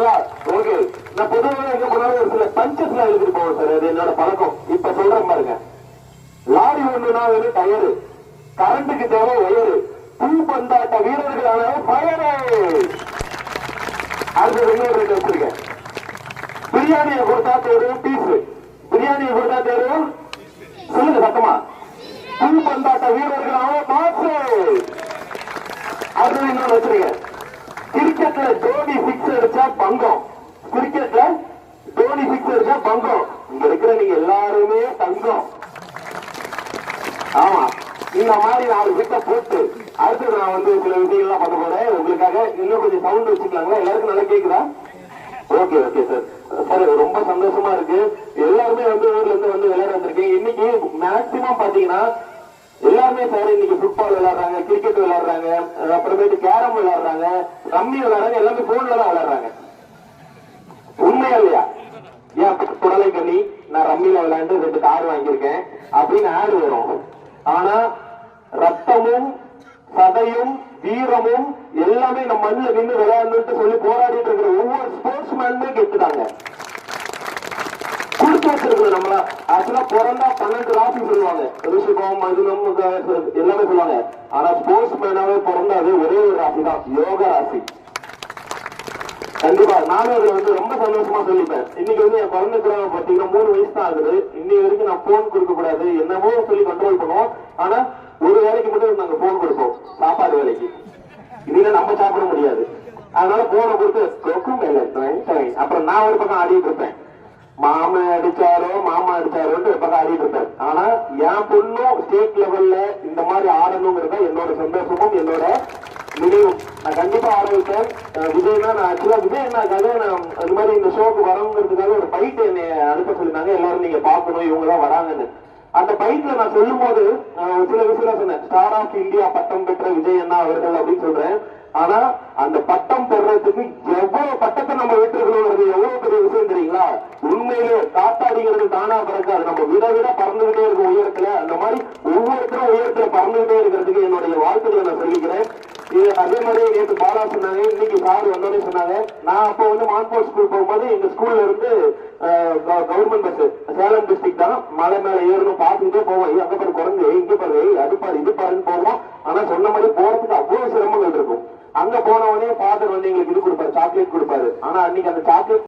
போறீங்களா? ஓகே. நான் பொதுவாக எங்க போனாலும் ஒரு சில பஞ்சஸ்ல எழுதிட்டு போவேன் சார். அது என்னோட பழக்கம். இப்ப சொல்றேன் பாருங்க. லாரி ஒண்ணுனா வேணும் டயரு, கரண்ட்டுக்கு தேவை ஒயரு, பூப்பந்தாட்ட வீரர்களான பயனே. அடுத்தது இன்னொரு ரேட் வச்சிருக்கேன். பிரியாணியை கொடுத்தா தேரும் பீஸ், பிரியாணியை கொடுத்தா தேரும் சொல்லுங்க சத்தமா. பூப்பந்தாட்ட வீரர்களான மாசு. அடுத்தது இன்னொரு வச்சிருக்கேன். கிரிக்கெட்ல தோனி சிக்ஸ் அடிச்சா பங்கம், கிரிக்கெட்ல தோனி சிக்ஸ் அடிச்சா பங்கம். இங்க இருக்கிற நீங்க எல்லாருமே தங்கம். ஆமா, இந்த மாதிரி 4 விட்ட போட்டு அடுத்து நான் வந்து சில விஷயங்கள்லாம் பண்ண போறேன் உங்களுக்காக. இன்னும் கொஞ்சம் சவுண்ட் வச்சுக்கலாங்களா? எல்லாருக்கும் நல்லா கேக்குதா? Okay okay sir. சார் ரொம்ப சந்தோஷமா இருக்கு. எல்லாருமே வந்து ஊர்ல இருந்து வந்து விளையாட வந்திருக்கீங்க. இன்னைக்கு மேக்சிமம் பாத்தீங்கன்னா எல்லாருமே சார் இன்னைக்கு ஃபுட்பால் விளையாடுறாங்க, கிரிக்கெட் விளையாடுறாங்க, அப்புறமேட்டு கேரம் விளையாடுறாங்க, ரம்மி விளையாடுறாங்க, எல்லாமே போன்ல தான் விளையாடுறாங்க. உண்மையா இல்லையா? ஏன் குடலை பண்ணி நான் ரம்மியில விளையாண்டு 2 கார் வாங்கியிருக்கேன் அப்படின்னு ஆடு வரும். ஆனா ரத்தமும் சதையும் வீரமும் எல்லாமே நம்ம மண்ணில் நின்று விளையாடணும்னு சொல்லி போராடிட்டு இருக்கிற ஒவ்வொரு ஸ்போர்ட்ஸ் மேனுமே கெட்டுதாங்க. கொடுத்து வச்சிருக்கோம் நம்மளா. ஆக்சுவலா பிறந்தா 12 ராசி சொல்லுவாங்க, ரிஷபம் மதுனம் எல்லாமே சொல்லுவாங்க. ஆனா ஸ்போர்ட்ஸ் மேனாவே பிறந்தாது ஒரே ஒரு ராசி தான், யோக ராசி. கண்டிப்பா நானும் அதை வந்து ரொம்ப சந்தோஷமா சொல்லிப்பேன். இன்னைக்கு வந்து என் குழந்தை கூட பாத்தீங்கன்னா 3 வயசு தான் ஆகுது. இன்னைக்கு வரைக்கும் நான் போன் கொடுக்க கூடாது என்னமோ சொல்லி கண்ட்ரோல் பண்ணுவோம். ஆனா ஒரு வேலைக்கு மட்டும் நாங்க போன் கொடுப்போம், சாப்பாடு வேலைக்கு. இதுல நம்ம சாப்பிட முடியாது. அதனால போனை கொடுத்து கொக்கும் மேல அப்புறம் நான் ஒரு பக்கம் ஆடிட்டு இருப்பேன். மாமா அடிச்சாரோன்ட்டு ஒரு பக்கம் ஆடிட்டு இருப்பேன். ஆனா என் பொண்ணும் ஸ்டேட் லெவல்ல இந்த மாதிரி ஆடணுங்கிறத என்னோட சந்தோஷமும் என்னோட நினைவும். நான் கண்டிப்பா ஆரம்பித்தேன். விஜய்னா நான் ஆக்சுவலா விஜய் என்னக்காக நான் அது மாதிரி இந்த ஷோக்கு வரணுங்கிறதுக்காக ஒரு பைட் என்னை அனுப்ப சொல்லியிருந்தாங்க. எல்லாரும் நீங்க பாக்கணும், இவங்க தான் வராங்கன்னு. அந்த பைட்ல நான் சொல்லும் போது சில விஷயம் சொன்னேன். ஸ்டார் ஆஃப் இந்தியா பட்டம் பெற்ற விஜய் அண்ணா அவர்கள் அப்படின்னு சொல்றேன். ஆனா அந்த பட்டம் பெறறதுக்கு எவ்வளவு பட்டத்தை நம்ம விட்டுருக்கணுங்கிறது எவ்வளவு பெரிய விஷயம் தெரியுங்களா? உண்மையிலே காத்தாடிங்கிறது தானா பிறக்காது, நம்ம விட பறந்துகிட்டே இருக்கும் உயரத்துல. அந்த மாதிரி ஒவ்வொருத்தரும் உயரத்துல பறந்துகிட்டே இருக்கிறதுக்கு என்னுடைய வாழ்த்துக்களை நான் சொல்லிக்கிறேன். அதே மாதிரி நேற்று பாலா சொன்னாங்க, இன்னைக்கு சார் வந்தோடனே சொன்னாங்க. நான் அப்போ வந்து மான்போர்ட் ஸ்கூல் போகும்போது எங்க ஸ்கூல்ல இருந்து கவர்மெண்ட் பஸ் சேலம் டிஸ்ட்ரிக்ட் தான், மலை மேல ஏறணும் பார்த்துட்டே போவோம். அங்க பாரு குறைஞ்சு, இங்க பாரு, அது பாரு, இது பாருன்னு போவோம். ஆனா சொன்ன மாதிரி போறதுக்கு அவ்வளவு சிரமங்கள் இருக்கும். அங்க போனவனே ஃபாதர் வந்து எங்களுக்கு இது கொடுப்பாரு, சாக்லேட் கொடுப்பாரு. ஆனா அன்னைக்கு அந்த சாக்லேட்